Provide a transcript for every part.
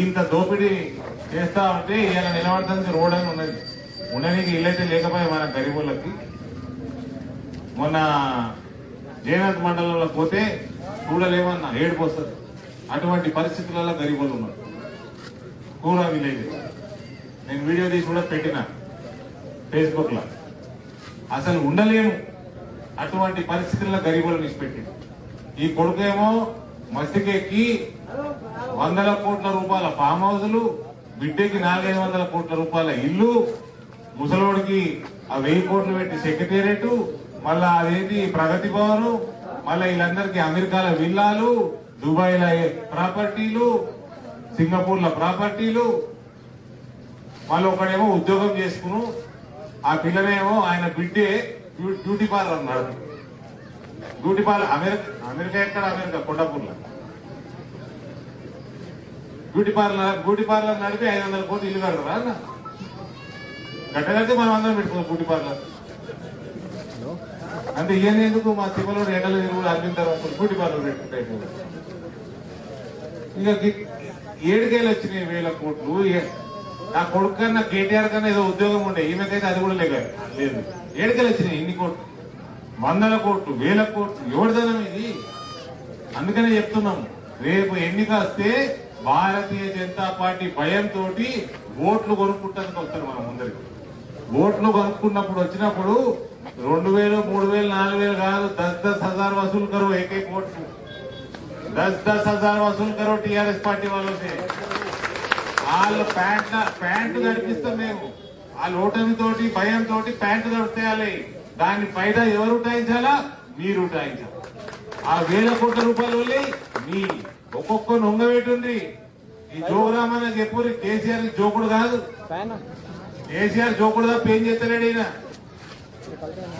ఇంత దోపిడీ చేస్తా ఉంటే ఇలా నిలబడటానికి రోడ్ అని ఉన్నది. ఉండడానికి ఇల్లైతే లేకపోయా మన గరీబులకి. మొన్న జయనాథ్ మండలంలో పోతే చూడలేమన్నా, ఏడుపు వస్తుంది. అటువంటి పరిస్థితులలో గరీబులు ఉన్నారు. కూరా విలేజ్ నేను వీడియో తీసి కూడా పెట్టిన ఫేస్బుక్ లో. అసలు ఉండలేము అటువంటి పరిస్థితుల్లో గరీబులను ఇచ్చిపెట్టి, ఈ కొడుకేమో మస్తికెక్కి 100 కోట్ల రూపాయల ఫామ్ హౌస్లు, బిడ్డకి 400-500 కోట్ల రూపాయల ఇల్లు, ముసలోడికి 1000 కోట్లు పెట్టి సెక్రటేరియట్, మళ్ళా అదేంటి ప్రగతి భవన్, మళ్ళా వీళ్ళందరికీ అమెరికాల విల్లాలు, దుబాయ్ల ప్రాపర్టీలు, సింగపూర్ల ప్రాపర్టీలు. మళ్ళీ ఒకడేమో ఉద్యోగం చేసుకును, ఆ పిల్లనేమో ఆయన బిడ్డే బ్యూటీ పార్లర్ అన్నాడు. బ్యూటీ పార్లర్ అమెరికా ఎక్కడ? అమెరికా కొండపూర్లో బ్యూటీ పార్లర్ నడిపి 500 కోట్లు ఇల్లు కడతారా అన్న? గట్టగడితే మనం అందరం పెట్టుకున్నాం బ్యూటీ పార్లర్. అంటే ఇవన్నీ ఎందుకు? మా తిమ్మలో ఎండలు తిరుగుడు అన్ని తర్వాత బ్యూటీ పార్లర్ పెట్టుకుంటే ఇక 7 వచ్చినాయి 1000 కోట్లు. నా కొడుకు కన్నా కేటీఆర్ కన్నా ఏదో ఉద్యోగం ఉండే, ఈమెకైతే అది కూడా లేదు. 7 వచ్చినాయి. ఇన్ని కోట్లు, 100 కోట్లు, 1000 కోట్లు, ఎవరిదనం ఇది? అందుకనే చెప్తున్నాం, రేపు ఎన్నిక వస్తే భారతీయ జనతా పార్టీ భయంతో ఓట్లు కొనుక్కుంటానికి వస్తారు. మనం ముందరికి ఓట్లు కొనుక్కున్నప్పుడు వచ్చినప్పుడు 2000, 3000, 4000 కాదు, 10,000 వసూలు కరో. ఏకే కోట్లు 10,000 వసూలు కరో టీఆర్ఎస్ పార్టీ వాళ్ళు. వాళ్ళు ప్యాంటు నడిపిస్తాం మేము. వాళ్ళ ఓటమితోటి భయంతో ప్యాంటు నడిపేయాలి. దాన్ని ఫైదా ఎవరు ఉటాయించాలా? మీరు ఉటాయించాలి. ఆ 1000 కోట్ల రూపాయలు వెళ్ళి మీ ఒక్కొక్క నొంగబెట్టుండ్రి. ఈ జోగురామన్న చెప్పురి, కేసీఆర్ జోకుడు కాదు. కేసీఆర్ జోకుడు తప్ప ఏం చేస్తలేడు. ఈయన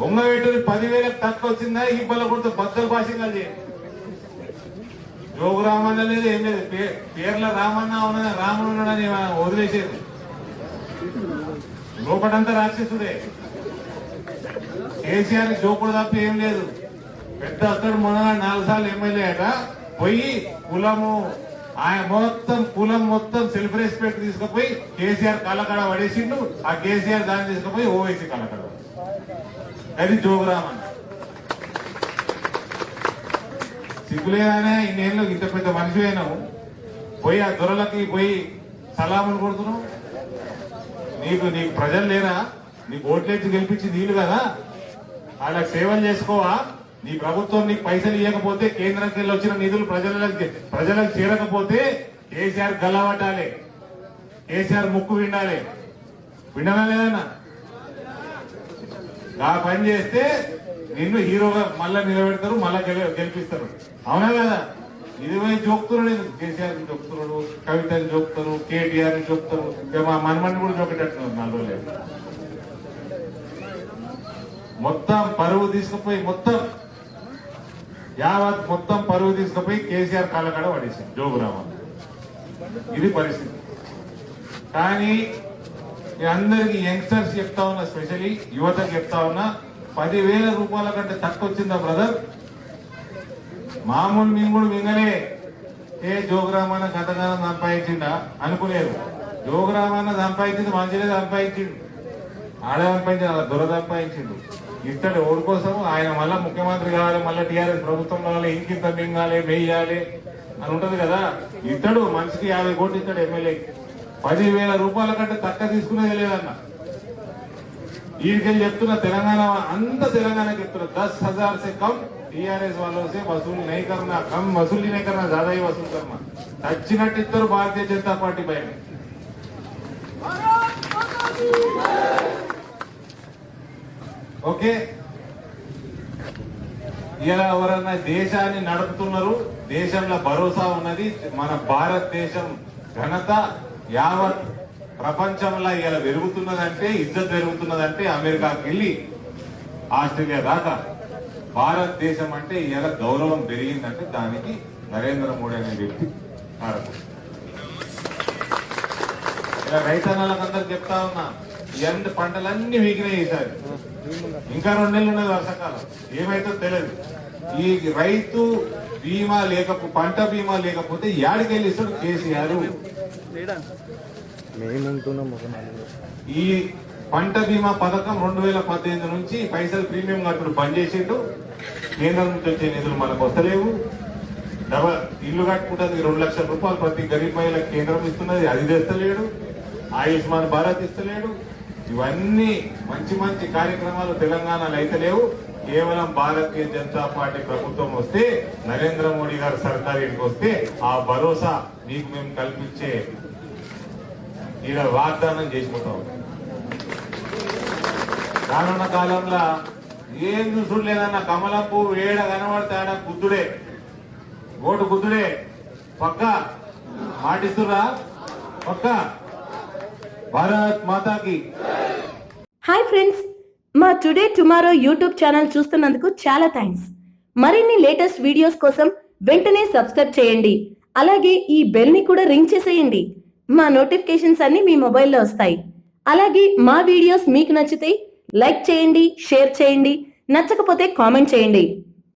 ఒంగబెట్టుని 10,000 తక్కువ వచ్చిందా? ఈ బల్ల కొడుతూ బద్దలు భాషగా చేయండి. జోగురామన్న లేదు, ఏం లేదు. పేర్ల రామన్న ఉన్నది, రాముడు ఉన్నాడని వదిలేసేది. లోపటంతా రాక్షసుడే. కేసీఆర్ జోకుడు తప్ప ఏం లేదు. పెద్ద అతడు మొన్న 4 సార్లు ఎమ్మెల్యే అట. పోయి కులము ఆయన కులం మొత్తం సెల్ఫ్ రెస్పెక్ట్ తీసుకుపోయి కేసీఆర్ కళ్ళకడ పడేసిండు. ఆ కేసీఆర్ దాన్ని తీసుకుపోయి ఓవైసీ కళ్ళకడ. అది జోగురామన్న. సిగ్గులేదానే? ఇన్నేళ్ళు ఇంత పెద్ద మనిషి అయినావు, పోయి ఆ దొరలకి పోయి సలాములు కొడుతున్నావు. నీకు ప్రజలు లేరా? నీకు ఓట్లేసి గెలిపించి నీళ్ళు కదా, వాళ్ళకి సేవలు చేసుకోవా? నీ ప్రభుత్వం నీకు పైసలు ఇవ్వకపోతే, కేంద్రంకి వెళ్ళి వచ్చిన నిధులు ప్రజలకు చేరకపోతే కేసీఆర్ గల్లబట్టాలి, కేసీఆర్ ముక్కు వినాలి. వినడం లేదన్నా? ఆ పని చేస్తే నిన్ను హీరోగా మళ్ళా నిలబెడతారు, మళ్ళా గెలిపిస్తారు. అవునా కదా? ఇది పోయి జోక్తున్నాడు. నేను కేసీఆర్ ని జోక్తున్నాడు, కవితని జోక్తారు, కేటీఆర్ ని జోక్తారు, మా మనమని కూడా జోకేటట్టున్నారు. 4 రోజులు మొత్తం పరువు తీసుకుపోయి, మొత్తం పరువు తీసుకుపోయి కేసీఆర్ కాళ్ళకాడ పడేసారు జోగురామన్. ఇది పరిస్థితి. కానీ మీ అందరికి యంగ్స్టర్స్ చెప్తా ఉన్నా, స్పెషలీ యువతకు చెప్తా ఉన్నా, 10,000 రూపాయల కంటే తక్కువ వచ్చిందా బ్రదర్? మామూలు మింగుడు మింగలే. జోగురామన్న గతగానం సంపాదించిండా అనుకునేది. జోగురామన్న సంపాదించింది మంచిగా సంపాదించిండు, ఆడ సంపాదించిండు, అలా దొర సంపాదించిండు. ఇస్తాడు ఓడి కోసం. ఆయన మళ్ళా ముఖ్యమంత్రి కావాలి, మళ్ళీ టీఆర్ఎస్ ప్రభుత్వం కావాలి, ఇంకింత మింగాలి, మెయ్యాలి అని ఉంటది కదా. ఇస్తాడు మనిషికి 50 కోట్లు ఇస్తాడు ఎమ్మెల్యేకి. 10,000 రూపాయల కంటే తక్కువ తీసుకునేది లేదన్న. వీడికెళ్ళి చెప్తున్నా, తెలంగాణ అంతా తెలంగాణ చెప్తున్నా, 10,000 से कम टीआरएस वालों से वसूल नहीं करना, कम वसूली नहीं करना, ज्यादा ही वसूल करना. చచ్చినట్టు ఇద్దరు భారతీయ జనతా పార్టీ పైన. ఓకే, ఇలా ఎవరన్నా దేశాన్ని నడుపుతున్నారు, దేశంలో భరోసా ఉన్నది. మన భారతదేశం ఘనత యావత్ ప్రపంచంలో ఇలా పెరుగుతున్నదంటే, ఇజ్జత్ పెరుగుతున్నదంటే, అమెరికాకి వెళ్ళి ఆస్ట్రేలియా దాకా భారతదేశం అంటే ఇలా గౌరవం పెరిగిందంటే దానికి నరేంద్ర మోడీ అనే వ్యక్తి కారణం. ఇలా రైతన్నలందరూ చెప్తా ఉన్నా, ఎండ పంటలన్నీ వీగినాయి ఈసారి. ఇంకా 2 నెలలు ఉన్నది వర్షాకాలం, ఏమైతే తెలియదు. ఈ రైతు బీమా పంట బీమా లేకపోతే యాడికెళ్ళి ఇస్తాడు కేసీఆర్. ఈ పంట బీమా పథకం 2018 నుంచి పైసలు ప్రీమియం కట్టుడు బంద్ చేసిండు. కేంద్రం నుంచి వచ్చే నిధులు మనకు వస్తలేవు. ఇల్లు కట్టుకుంటుంది 2 లక్షల రూపాయలు ప్రతి గరీబ్ మహిళకు కేంద్రం ఇస్తున్నది, అది తెస్తలేడు. ఆయుష్మాన్ భారత్ ఇస్తలేడు. ఇవన్నీ మంచి మంచి కార్యక్రమాలు తెలంగాణలో అయితే లేవు. కేవలం భారతీయ జనతా పార్టీ ప్రభుత్వం వస్తే, నరేంద్ర మోడీ గారు సర్కార్ ఇంటికి వస్తే ఆ భరోసా మీకు మేము కల్పించే ఈడ వాగ్దానం చేసుకుంటాం. రానున్న కాలంలో ఏం చూసులేదన్న కమలం పువ్వు ఏడ కనబడితే ఆడ గుద్దుడే, ఓటు గుద్దుడే. పక్క మాటిస్తురా, పక్క. భారత్ మాతాకి. హాయ్ ఫ్రెండ్స్, మా టుడే టుమారో యూట్యూబ్ ఛానల్ చూస్తున్నందుకు చాలా థ్యాంక్స్. మరిన్ని లేటెస్ట్ వీడియోస్ కోసం వెంటనే సబ్స్క్రైబ్ చేయండి. అలాగే ఈ బెల్ ని కూడా రింగ్ చేసేయండి. మా నోటిఫికేషన్స్ అన్ని మీ మొబైల్లో వస్తాయి. అలాగే మా వీడియోస్ మీకు నచ్చితే లైక్ చేయండి, షేర్ చేయండి, నచ్చకపోతే కామెంట్ చేయండి.